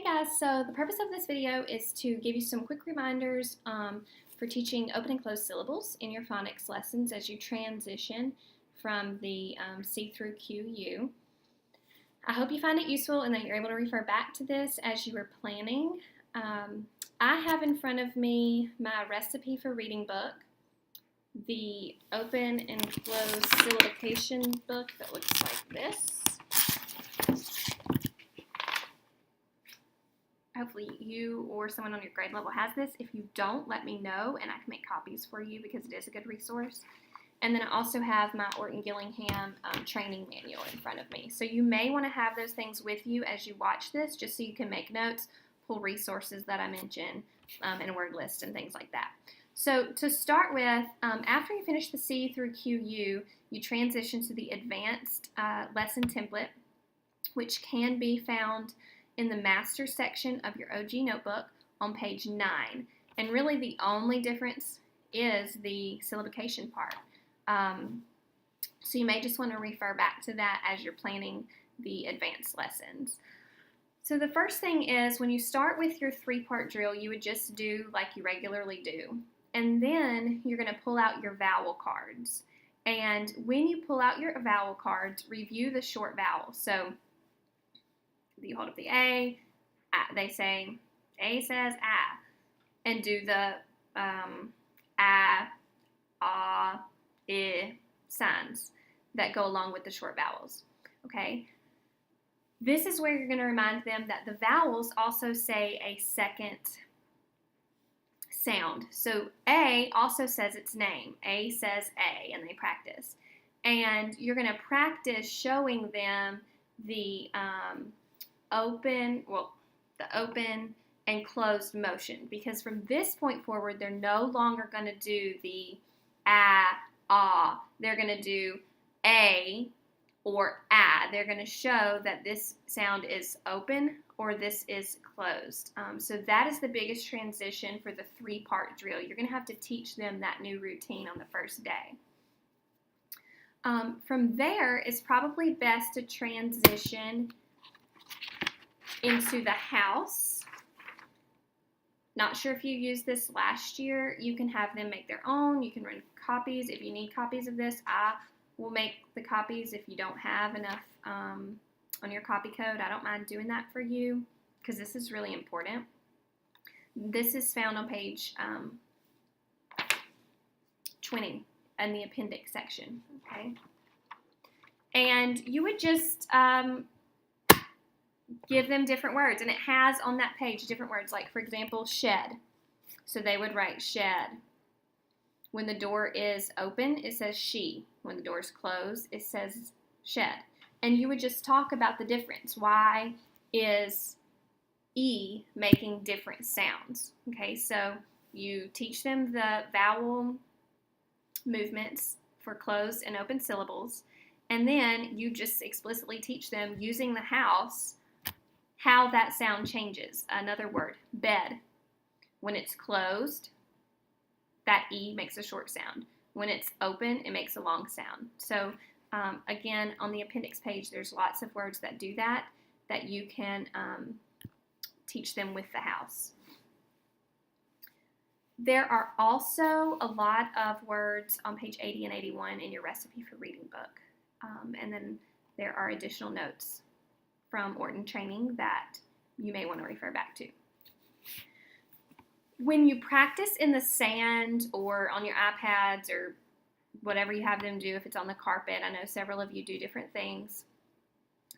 guys, so the purpose of this video is to give you some quick reminders for teaching open and closed syllables in your phonics lessons as you transition from the C through QU. I hope you find it useful and that you're able to refer back to this as you are planning. I have in front of me my recipe for reading book, the open and closed syllabication book that looks like this. Hopefully you or someone on your grade level has this. If you don't, let me know and I can make copies for you because it is a good resource. And then I also have my Orton-Gillingham training manual in front of me. So you may want to have those things with you as you watch this, just so you can make notes, pull resources that I mentioned, and a word list and things like that. So to start with, after you finish the C through QU, you transition to the advanced lesson template, which can be found in the master section of your OG notebook on page 9. And really the only difference is the syllabication part. So you may just want to refer back to that as you're planning the advanced lessons. So the first thing is when you start with your 3-part drill, you would just do like you regularly do. And then you're going to pull out your vowel cards. And when you pull out your vowel cards, review the short vowels. So you hold up the A, they say, A says ah, and do the ah, ah, I signs that go along with the short vowels, okay? This is where you're going to remind them that the vowels also say a second sound. So A also says its name. A says A, and they practice. And you're going to practice showing them the open and closed motion, because from this point forward, they're no longer going to do the ah. They're going to do a or ah. They're going to show that this sound is open or this is closed. So that is the biggest transition for the 3-part drill. You're going to have to teach them that new routine on the first day. From there, it's probably best to transition into the house. Not sure if you used this last year. You can have them make their own. You can run copies. If you need copies of this, I will make the copies if you don't have enough on your copy code. I don't mind doing that for you because this is really important. This is found on page 20 in the appendix section, okay? And you would just give them different words, and it has on that page different words, like for example, shed. So they would write shed. When the door is open, it says she. When the door is closed, it says shed. And you would just talk about the difference. Why is E making different sounds? Okay, so you teach them the vowel movements for closed and open syllables, and then you just explicitly teach them using the house how that sound changes. Another word, bed. When it's closed, that E makes a short sound. When it's open, it makes a long sound. So again, on the appendix page, there's lots of words that do that you can teach them with the house. There are also a lot of words on page 80 and 81 in your recipe for reading book. And then there are additional notes from Orton Training that you may want to refer back to. When you practice in the sand or on your iPads or whatever you have them do, if it's on the carpet, I know several of you do different things,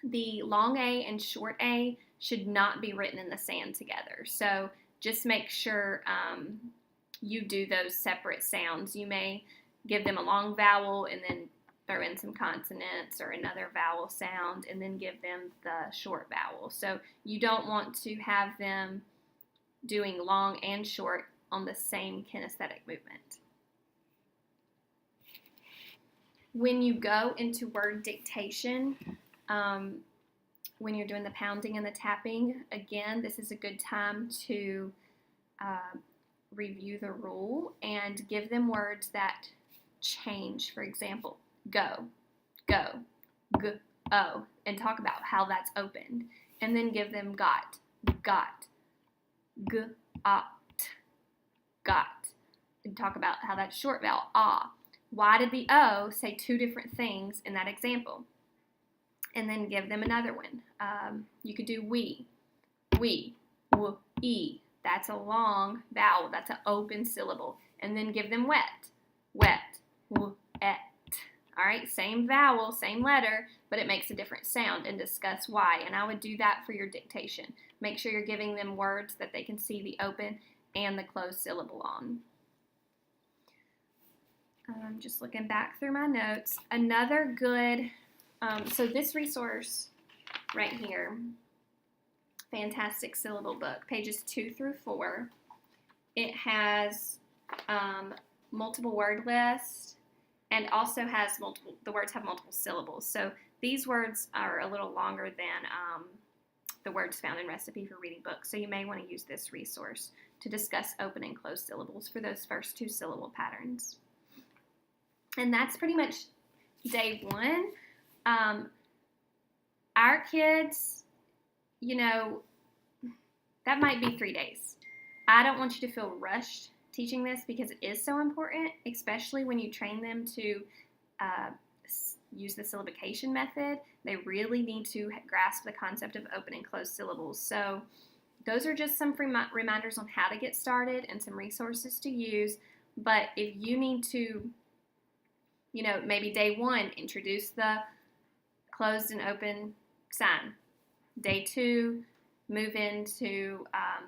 the long A and short A should not be written in the sand together. So just make sure you do those separate sounds. You may give them a long vowel and then throw in some consonants or another vowel sound and then give them the short vowel. So you don't want to have them doing long and short on the same kinesthetic movement. When you go into word dictation, when you're doing the pounding and the tapping, again, this is a good time to review the rule and give them words that change. For example, go, go, g, oh, and talk about how that's opened. And then give them got, got, got, got. And talk about how that's short vowel, ah. Why did the O say two different things in that example? And then give them another one. You could do we, w, e. That's a long vowel. That's an open syllable. And then give them wet, w, et. All right, same vowel, same letter, but it makes a different sound, and discuss why. And I would do that for your dictation. Make sure you're giving them words that they can see the open and the closed syllable on. Just looking back through my notes. Another good, so this resource right here, Fantastic Syllable Book, pages 2 through 4. It has multiple word lists and also has the words have multiple syllables. So these words are a little longer than the words found in Recipe for Reading Books. So you may want to use this resource to discuss open and closed syllables for those first 2 syllable patterns. And that's pretty much day 1. Our kids, you know, that might be 3 days. I don't want you to feel rushed teaching this because it is so important, especially when you train them to use the syllabication method. They really need to grasp the concept of open and closed syllables. So those are just some reminders on how to get started and some resources to use. But if you need to, you know, maybe day 1, introduce the closed and open sign. Day 2, move into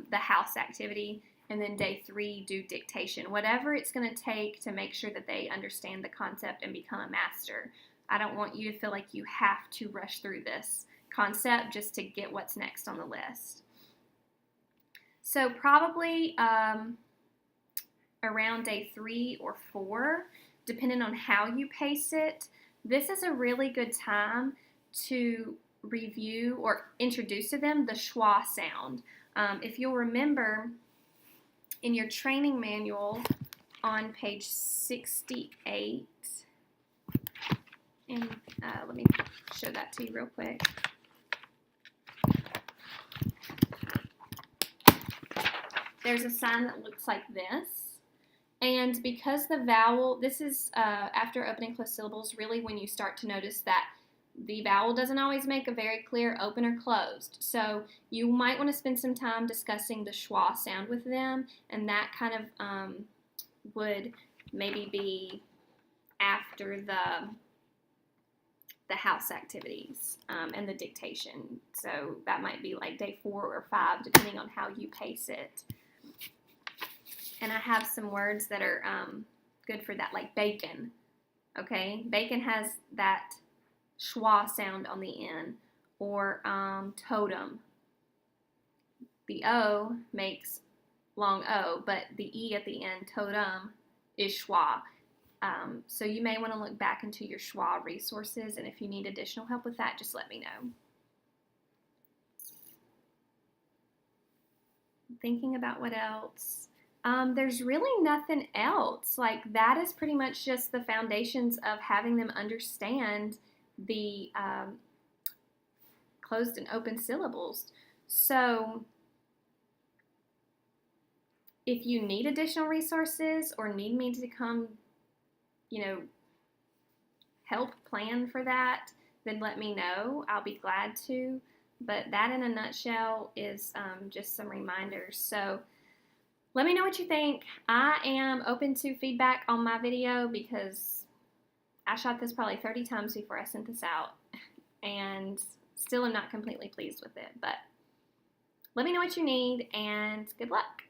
the house activity. And then day 3, do dictation. Whatever it's going to take to make sure that they understand the concept and become a master. I don't want you to feel like you have to rush through this concept just to get what's next on the list. So probably around day 3 or 4, depending on how you pace it, this is a really good time to review or introduce to them the schwa sound. If you'll remember, in your training manual on page 68, and let me show that to you real quick. There's a sign that looks like this. And because the vowel, this is after open and closed syllables, really when you start to notice that the vowel doesn't always make a very clear open or closed. So you might want to spend some time discussing the schwa sound with them, and that kind of would maybe be after the house activities and the dictation. So that might be like day 4 or 5, depending on how you pace it. And I have some words that are good for that, like bacon. Okay, bacon has that schwa sound on the end, or totem. The O makes long O, but the E at the end, totem, is schwa. So you may want to look back into your schwa resources, and if you need additional help with that, just let me know. Thinking about what else. There's really nothing else. Like, that is pretty much just the foundations of having them understand the closed and open syllables. So if you need additional resources or need me to come, you know, help plan for that, then let me know. I'll be glad to. But that in a nutshell is just some reminders. So let me know what you think. I am open to feedback on my video because I shot this probably 30 times before I sent this out and still am not completely pleased with it. But let me know what you need, and good luck.